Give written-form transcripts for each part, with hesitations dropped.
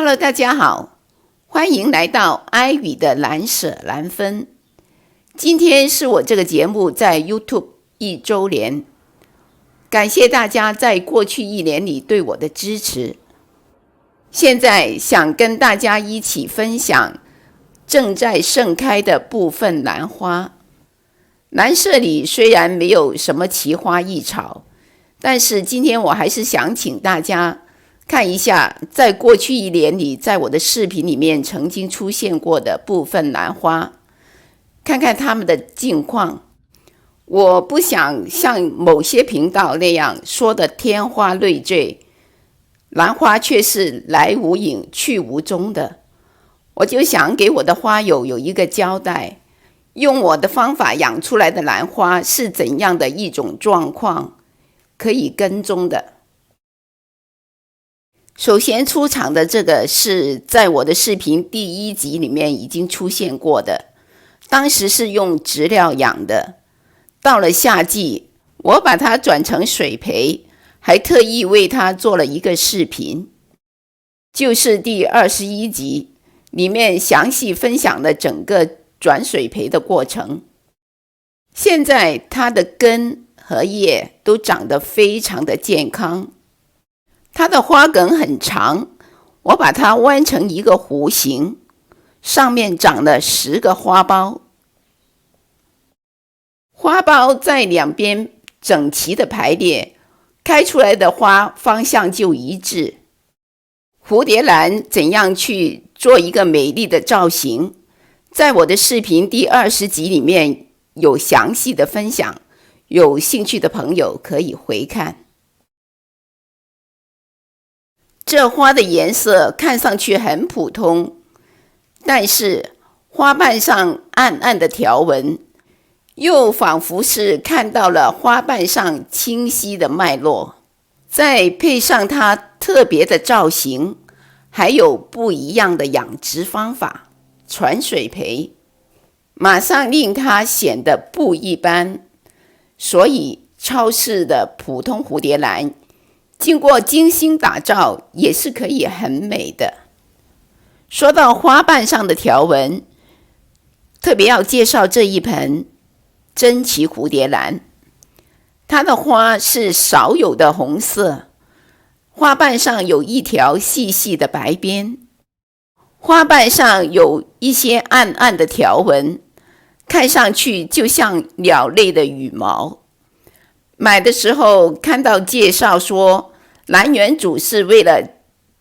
Hello， 大家好，欢迎来到艾语的蓝舍蓝分。今天是我这个节目在 YouTube 1周年，感谢大家在过去1年里对我的支持。现在想跟大家一起分享正在盛开的部分兰花。兰舍里虽然没有什么奇花异草，但是今天我还是想请大家看一下在过去1年里在我的视频里面曾经出现过的部分兰花，看看它们的近况。我不想像某些频道那样说的天花乱坠，兰花却是来无影去无踪的。我就想给我的花友有一个交代，用我的方法养出来的兰花是怎样的一种状况，可以跟踪的。首先出场的这个是在我的视频第1集里面已经出现过的，当时是用植料养的，到了夏季我把它转成水培，还特意为它做了一个视频，就是第21集里面详细分享了整个转水培的过程。现在它的根和叶都长得非常的健康，它的花梗很长，我把它弯成一个弧形，上面长了10个花苞，花苞在两边整齐的排列，开出来的花方向就一致。蝴蝶兰怎样去做一个美丽的造型，在我的视频第20集里面有详细的分享，有兴趣的朋友可以回看。这花的颜色看上去很普通，但是花瓣上暗暗的条纹，又仿佛是看到了花瓣上清晰的脉络。再配上它特别的造型，还有不一样的养殖方法，传水培，马上令它显得不一般。所以超市的普通蝴蝶兰经过精心打造也是可以很美的。说到花瓣上的条纹，特别要介绍这一盆珍奇蝴蝶兰，它的花是少有的红色，花瓣上有一条细细的白边，花瓣上有一些暗暗的条纹，看上去就像鸟类的羽毛。买的时候看到介绍说，兰园主是为了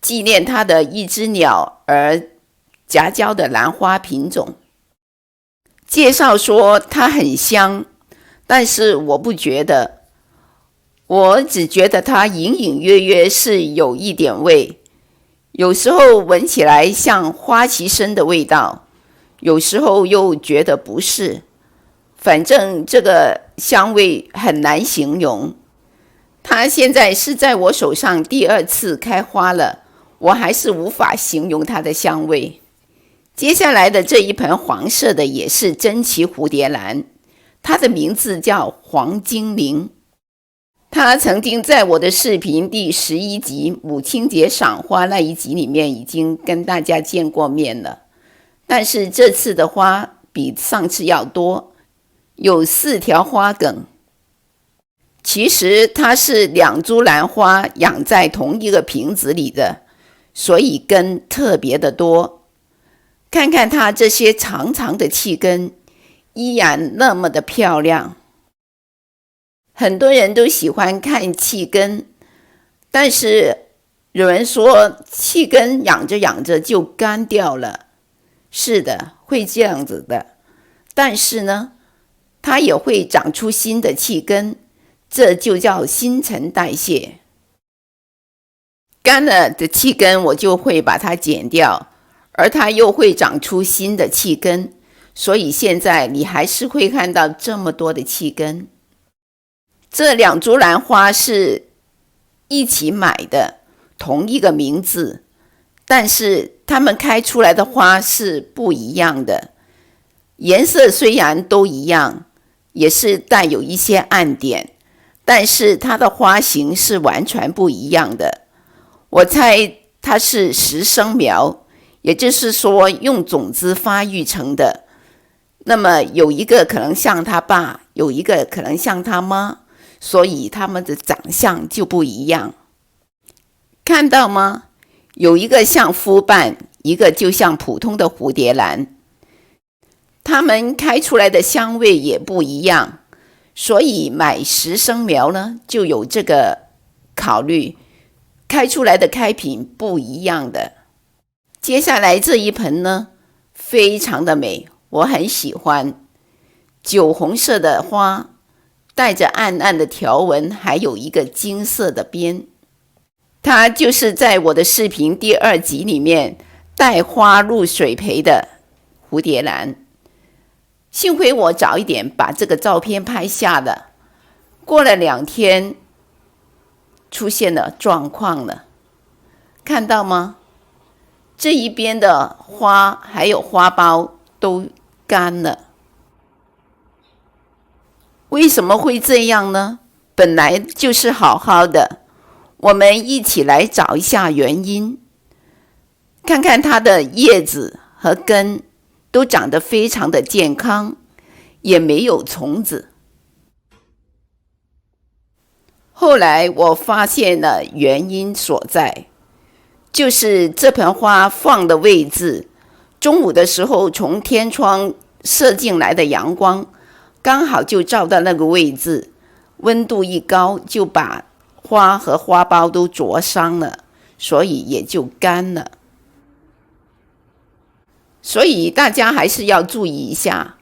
纪念他的一只鸟而夹交的兰花品种。介绍说它很香，但是我不觉得，我只觉得它隐隐约约是有一点味，有时候闻起来像花旗参的味道，有时候又觉得不是，反正这个香味很难形容。它现在是在我手上第2次开花了，我还是无法形容它的香味。接下来的这一盆黄色的也是珍奇蝴蝶兰，它的名字叫黄精灵。它曾经在我的视频第11集母亲节赏花那一集里面已经跟大家见过面了，但是这次的花比上次要多，有4条花梗。其实它是2株兰花养在同一个瓶子里的，所以根特别的多。看看它这些长长的气根，依然那么的漂亮。很多人都喜欢看气根，但是有人说气根养着养着就干掉了。是的，会这样子的。但是呢，它也会长出新的气根，这就叫新陈代谢。干了的气根我就会把它剪掉，而它又会长出新的气根，所以现在你还是会看到这么多的气根。这2株兰花是一起买的，同一个名字，但是它们开出来的花是不一样的。颜色虽然都一样，也是带有一些暗点，但是它的花型是完全不一样的。我猜它是实生苗，也就是说用种子发育成的。那么有一个可能像他爸，有一个可能像他妈，所以他们的长相就不一样。看到吗？有一个像肤瓣，一个就像普通的蝴蝶兰，它们开出来的香味也不一样。所以买实生苗呢，就有这个考虑，开出来的开品不一样的。接下来这一盆呢，非常的美，我很喜欢。酒红色的花，带着暗暗的条纹，还有一个金色的边。它就是在我的视频第2集里面带花入水培的蝴蝶兰。幸亏我早一点把这个照片拍下了，过了2天出现了状况了，看到吗？这一边的花还有花苞都干了。为什么会这样呢？本来就是好好的，我们一起来找一下原因。看看它的叶子和根都长得非常的健康，也没有虫子。后来我发现了原因所在，就是这盆花放的位置，中午的时候从天窗射进来的阳光刚好就照到那个位置，温度一高就把花和花苞都灼伤了，所以也就干了。所以大家还是要注意一下，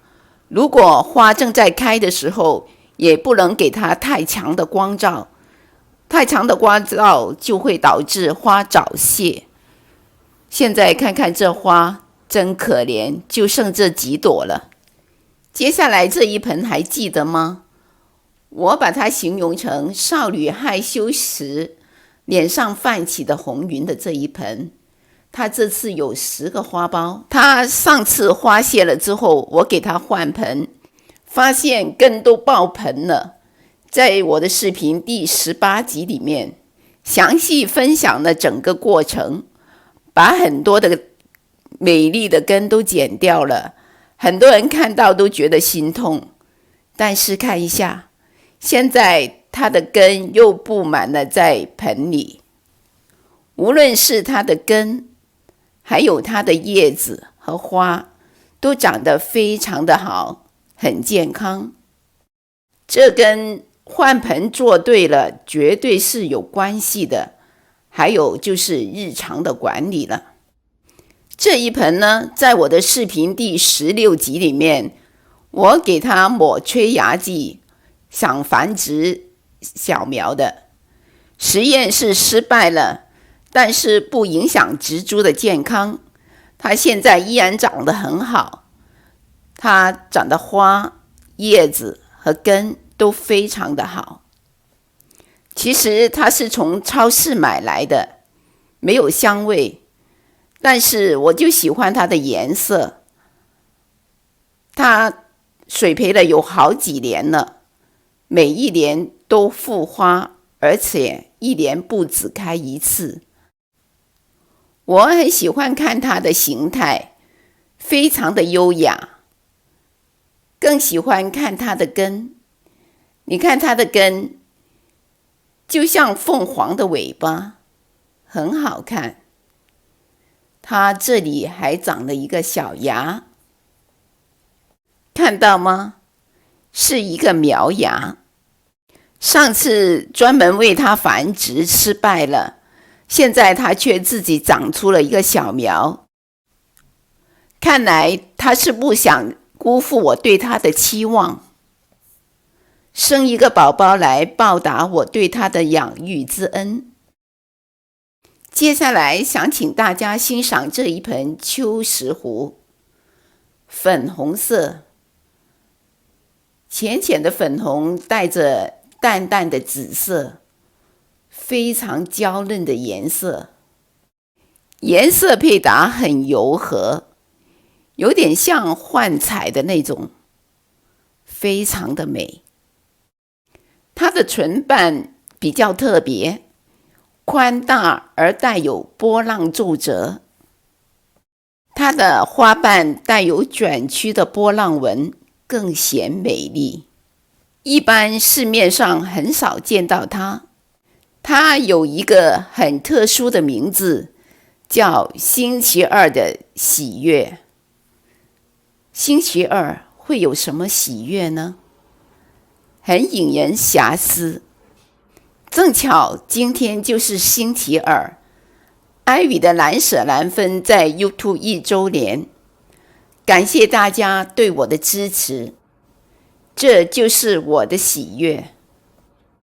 如果花正在开的时候，也不能给它太强的光照，太强的光照就会导致花早谢。现在看看这花真可怜，就剩这几朵了。接下来这一盆还记得吗？我把它形容成少女害羞时脸上泛起的红云的这一盆。它这次有10个花苞，它上次花谢了之后，我给它换盆，发现根都爆盆了。在我的视频第18集里面，详细分享了整个过程，把很多的美丽的根都剪掉了，很多人看到都觉得心痛。但是看一下，现在它的根又布满了在盆里，无论是它的根，还有它的叶子和花，都长得非常的好，很健康。这跟换盆做对了绝对是有关系的，还有就是日常的管理了。这一盆呢，在我的视频第16集里面，我给它抹催芽剂，想繁殖小苗的实验是失败了，但是不影响植株的健康，它现在依然长得很好，它长的花、叶子和根都非常的好。其实它是从超市买来的，没有香味，但是我就喜欢它的颜色。它水培了有好几年了，每一年都复花，而且一年不只开一次。我很喜欢看它的形态，非常的优雅，更喜欢看它的根。你看它的根就像凤凰的尾巴，很好看。它这里还长了一个小芽，看到吗？是一个苗芽。上次专门为它繁殖失败了，现在它却自己长出了一个小苗。看来它是不想辜负我对它的期望，生一个宝宝来报答我对它的养育之恩。接下来想请大家欣赏这一盆秋石斛，粉红色，浅浅的粉红带着淡淡的紫色，非常娇嫩的颜色，颜色配搭很柔和，有点像幻彩的那种，非常的美。它的唇瓣比较特别，宽大而带有波浪皱褶。它的花瓣带有卷曲的波浪纹，更显美丽。一般市面上很少见到它。它有一个很特殊的名字，叫星期二的喜悦。星期二会有什么喜悦呢？很引人遐思。正巧今天就是星期二，安宇的蓝舍蓝分在 YouTube 1周年，感谢大家对我的支持，这就是我的喜悦。